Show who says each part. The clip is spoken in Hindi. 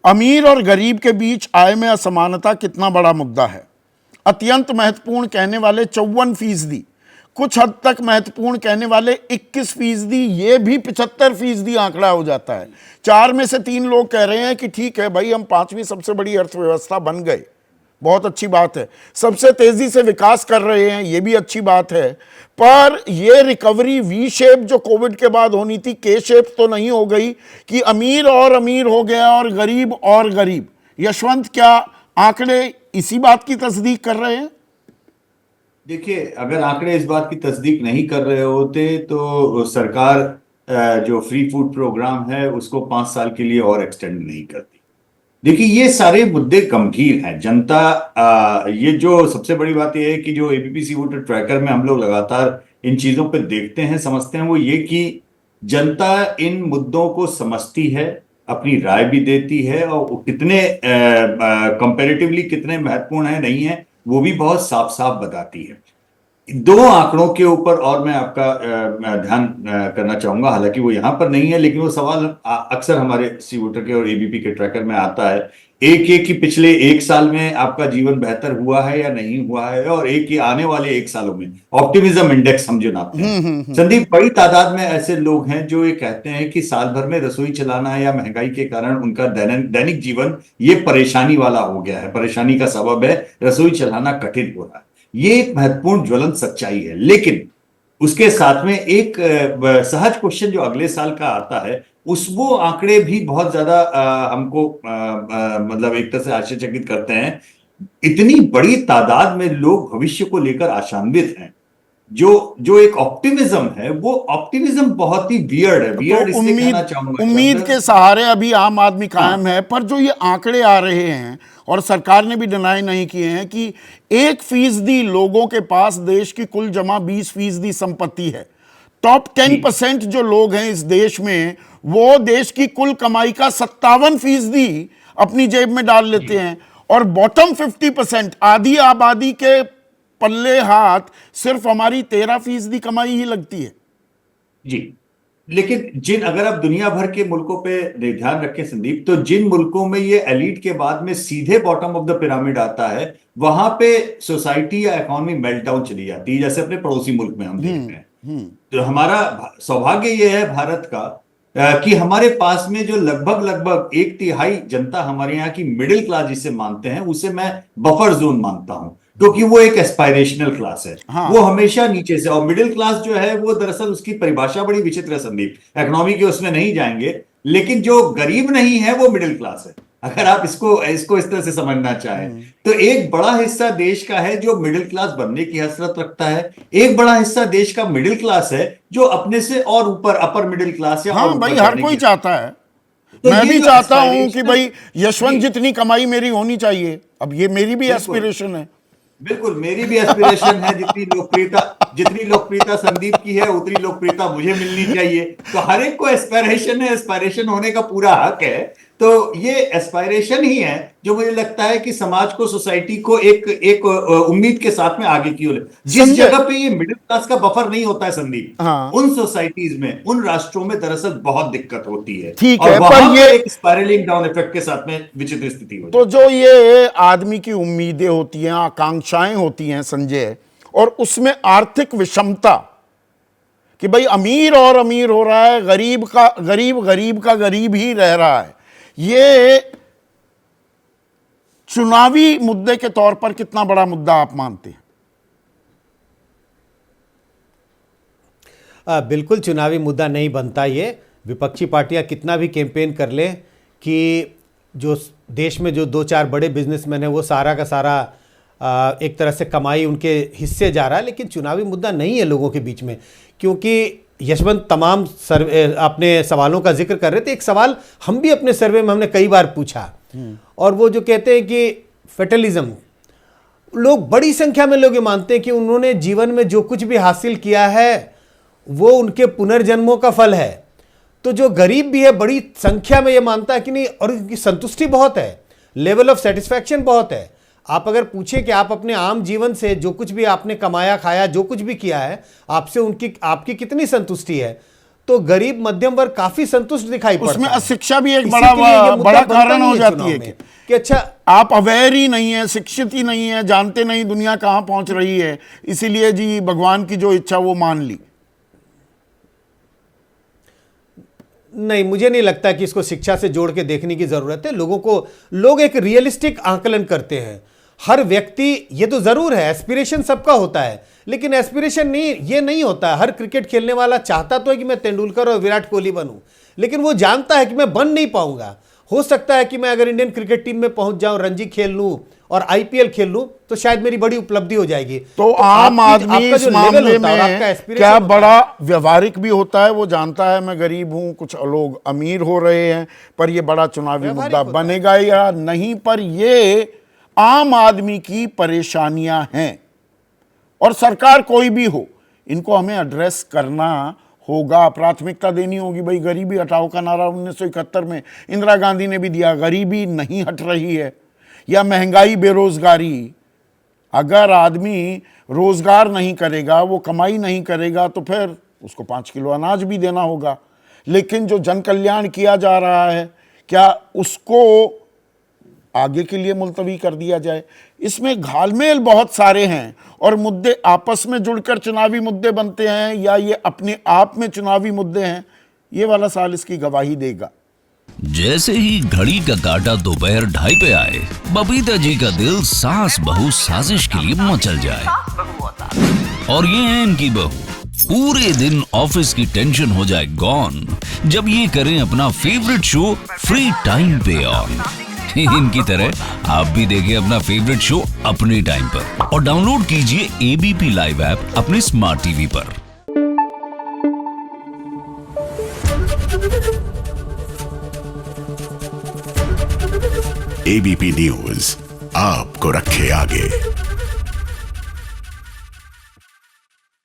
Speaker 1: अमीर और गरीब के बीच आय में असमानता कितना बड़ा मुद्दा है। अत्यंत महत्वपूर्ण कहने वाले 54%, कुछ हद तक महत्वपूर्ण कहने वाले 21%, ये भी 75% आंकड़ा हो जाता है। 4 में से 3 लोग कह रहे हैं कि ठीक है भाई, हम 5वीं सबसे बड़ी अर्थव्यवस्था बन गए, बहुत अच्छी बात है। सबसे तेजी से विकास कर रहे हैं, ये भी अच्छी बात है। पर ये रिकवरी वी शेप जो कोविड के बाद होनी थी, के शेप तो नहीं हो गई कि अमीर और अमीर हो गया और गरीब। यशवंत, क्या आंकड़े इसी बात की तस्दीक कर रहे हैं?
Speaker 2: देखिए, अगर आंकड़े इस बात की तस्दीक नहीं कर रहे होते तो सरकार जो फ्री फूड प्रोग्राम है उसको 5 साल के लिए और एक्सटेंड नहीं करती। देखिए, ये सारे मुद्दे गंभीर हैं। जनता ये जो सबसे बड़ी बात यह है कि जो एबीपी वोटर ट्रैकर में हम लोग लगातार इन चीजों पे देखते हैं, समझते हैं, वो ये कि जनता इन मुद्दों को समझती है, अपनी राय भी देती है, और कितने कंपैरेटिवली कितने महत्वपूर्ण है नहीं है वो भी बहुत साफ साफ बताती है। 2 आंकड़ों के ऊपर और मैं आपका ध्यान करना चाहूंगा, हालांकि वो यहां पर नहीं है, लेकिन वो सवाल अक्सर हमारे सी वोटर के और एबीपी के ट्रैकर में आता है। एक कि पिछले 1 साल में आपका जीवन बेहतर हुआ है या नहीं हुआ है, और एक कि आने वाले 1 सालों में ऑप्टिमिज्म इंडेक्स हम जो नापते हैं। संदीप, बड़ी तादाद में ऐसे लोग हैं जो ये कहते हैं कि साल भर में रसोई चलाना या महंगाई के कारण उनका दैनिक जीवन ये परेशानी वाला हो गया है, परेशानी का सबब है, रसोई चलाना कठिन हो रहा है। ये एक महत्वपूर्ण ज्वलंत सच्चाई है। लेकिन उसके साथ में एक सहज क्वेश्चन जो अगले साल का आता है, वो आंकड़े भी बहुत ज्यादा हमको मतलब एक तरह से आश्चर्यचकित करते हैं। इतनी बड़ी तादाद में लोग भविष्य को लेकर आशान्वित हैं। जो एक ऑप्टिमिज्म है, वो ऑप्टिमिज्म बहुत ही वियर्ड है। वियर्ड
Speaker 1: तो
Speaker 2: इसलिए कहना चाहूंगा,
Speaker 1: उम्मीद के सहारे अभी आम आदमी कायम है। पर जो ये आंकड़े आ रहे हैं, और सरकार ने भी डिनाई नहीं किए हैं, कि 1% लोगों के पास देश की कुल जमा 20% संपत्ति है। टॉप 10% जो लोग हैं इस देश में, वो देश की कुल कमाई का 57% अपनी जेब में डाल लेते हैं। और बॉटम 50%, आधी आबादी के पल्ले हाथ सिर्फ हमारी 13% कमाई ही लगती है।
Speaker 2: जी, लेकिन अगर आप दुनिया भर के मुल्कों पे ध्यान रखें संदीप, तो जिन मुल्कों में ये एलीट के बाद में सीधे बॉटम ऑफ द पिरामिड आता है, वहां पे सोसाइटी या इकोनॉमी मेल्टडाउन चली जाती है, जैसे अपने पड़ोसी मुल्क में हम देख रहे हैं। तो हमारा सौभाग्य ये है भारत का कि हमारे पास में जो लगभग 1/3 जनता हमारे यहाँ की मिडिल क्लास जिसे मानते हैं, उसे मैं बफर जोन मानता हूं, क्योंकि वो एक एस्पायरेशनल क्लास है।
Speaker 1: हाँ।
Speaker 2: वो हमेशा नीचे से, और मिडिल क्लास जो है वो दरअसल उसकी परिभाषा बड़ी विचित्र है संदीप, इकोनॉमी के उसमें नहीं जाएंगे, लेकिन जो गरीब नहीं है वो मिडिल क्लास है, अगर आप इसको इस तरह से समझना चाहें। तो एक बड़ा हिस्सा देश का है जो मिडिल क्लास बनने की हसरत रखता है, एक बड़ा हिस्सा देश का मिडिल क्लास है जो अपने से और ऊपर अपर मिडिल क्लास या और
Speaker 1: हाँ भाई,
Speaker 2: ऊपर
Speaker 1: हर
Speaker 2: जाने
Speaker 1: कोई
Speaker 2: की।
Speaker 1: चाहता है।
Speaker 2: तो
Speaker 1: मैं
Speaker 2: ये
Speaker 1: भी
Speaker 2: जो
Speaker 1: चाहता हूं कि भाई
Speaker 2: एस्पायरेशनल,
Speaker 1: यशवंत जितनी कमाई मेरी होनी चाहिए। अब ये मेरी भी
Speaker 2: बिल्कुल
Speaker 1: एस्पिरेशन है।
Speaker 2: बिल्कुल, मेरी भी एस्पिरेशन है। जितनी लोकप्रियता संदीप की है उतनी लोकप्रियता मुझे मिलनी चाहिए। तो हर एक को एस्पायरेशन है, एस्पायरेशन होने का पूरा हक है। तो ये एस्पायरेशन ही है जो मुझे लगता है कि समाज को, सोसाइटी को एक उम्मीद के साथ में आगे की ओर, जिस
Speaker 1: संजय।
Speaker 2: जगह पे ये मिडिल क्लास का बफर नहीं होता है संदीप,
Speaker 1: हाँ
Speaker 2: उन सोसाइटीज में, उन राष्ट्रों में दरअसल बहुत दिक्कत होती है,
Speaker 1: ठीक
Speaker 2: और
Speaker 1: है, पर
Speaker 2: वहां
Speaker 1: ये
Speaker 2: पर एक स्पायरलिंग डाउन इफेक्ट के साथ में विचित्र स्थिति हो
Speaker 1: तो
Speaker 2: जाती
Speaker 1: जो ये आदमी की उम्मीदें होती हैं, आकांक्षाएं होती हैं संजय, और उसमें आर्थिक विषमता, कि भाई अमीर और अमीर हो रहा है, गरीब का गरीब ही रह रहा है, ये चुनावी मुद्दे के तौर पर कितना बड़ा मुद्दा आप मानते हैं?
Speaker 3: बिल्कुल चुनावी मुद्दा नहीं बनता ये। विपक्षी पार्टियां कितना भी कैंपेन कर ले कि जो देश में जो 2-4 बड़े बिजनेसमैन हैं वो सारा का सारा एक तरह से कमाई उनके हिस्से जा रहा है, लेकिन चुनावी मुद्दा नहीं है लोगों के बीच में। क्योंकि यशवंत तमाम अपने सवालों का जिक्र कर रहे थे। एक सवाल हम भी अपने सर्वे में हमने कई बार पूछा, और वो जो कहते हैं कि फेटलिज्म, लोग बड़ी संख्या में लोग ये मानते हैं कि उन्होंने जीवन में जो कुछ भी हासिल किया है वो उनके पुनर्जन्मों का फल है। तो जो गरीब भी है बड़ी संख्या में ये मानता है कि नहीं, और उनकी संतुष्टि बहुत है, लेवल ऑफ सेटिस्फैक्शन बहुत है। आप अगर पूछें कि आप अपने आम जीवन से जो कुछ भी आपने कमाया खाया, जो कुछ भी किया है, आपसे आपकी कितनी संतुष्टि है, तो गरीब मध्यम वर्ग काफी संतुष्ट दिखाई पड़ता
Speaker 1: उसमें
Speaker 3: है।
Speaker 1: अशिक्षा भी एक
Speaker 3: इसी के लिए ये मुद्दा
Speaker 1: बड़ा
Speaker 3: बनता
Speaker 1: कारण
Speaker 3: नहीं
Speaker 1: हो
Speaker 3: है
Speaker 1: जाती
Speaker 3: चुनाव
Speaker 1: है
Speaker 3: में कि अच्छा
Speaker 1: आप अवेयर ही नहीं है, शिक्षित ही नहीं है, जानते नहीं दुनिया कहां पहुंच रही है, इसीलिए जी भगवान की जो इच्छा वो मान ली।
Speaker 3: नहीं, मुझे नहीं लगता कि इसको शिक्षा से जोड़ के देखने की जरूरत है। लोग एक रियलिस्टिक आकलन करते हैं। हर व्यक्ति, ये तो जरूर है एस्पिरेशन सबका होता है, लेकिन एस्पिरेशन नहीं, ये नहीं होता है। हर क्रिकेट खेलने वाला चाहता तो है कि मैं तेंदुलकर और विराट कोहली बनूं, लेकिन वो जानता है कि मैं बन नहीं पाऊंगा। हो सकता है कि मैं अगर इंडियन क्रिकेट टीम में पहुंच जाऊं, रणजी खेल लूं और आईपीएल खेल लूं, तो शायद मेरी बड़ी उपलब्धि हो जाएगी।
Speaker 1: तो आम आदमी इस मामले में क्या बड़ा व्यवहारिक भी होता है, वो जानता है मैं गरीब हूं, कुछ लोग अमीर हो रहे हैं, पर ये बड़ा चुनावी मुद्दा बनेगा या नहीं, पर ये आम आदमी की परेशानियां हैं और सरकार कोई भी हो, इनको हमें एड्रेस करना होगा, प्राथमिकता देनी होगी। भाई गरीबी हटाओ का नारा 1971 में इंदिरा गांधी ने भी दिया, गरीबी नहीं हट रही है, या महंगाई, बेरोजगारी। अगर आदमी रोजगार नहीं करेगा, वो कमाई नहीं करेगा, तो फिर उसको 5 किलो अनाज भी देना होगा। लेकिन जो जन कल्याण किया जा रहा है, क्या उसको आगे के लिए मुलतवी कर दिया जाए? इसमें घालमेल बहुत सारे हैं और मुद्दे आपस में जुड़कर चुनावी मुद्दे बनते हैं या ये अपने आप में चुनावी मुद्दे हैं, ये वाला साल इसकी गवाही देगा।
Speaker 4: जैसे ही घड़ी का काटा दोपहर 2:30 पे आए, बबीता जी का दिल सास बहू साजिश के लिए मचल जाए। और ये है इनकी बहू, पूरे दिन ऑफिस की टेंशन हो जाए गॉन जब ये करें अपना फेवरेट शो फ्री टाइम पे ऑन। इनकी तरह आप भी देखें अपना फेवरेट शो अपने टाइम पर और डाउनलोड कीजिए एबीपी लाइव ऐप अपने स्मार्ट टीवी पर।
Speaker 5: एबीपी न्यूज आपको रखे आगे।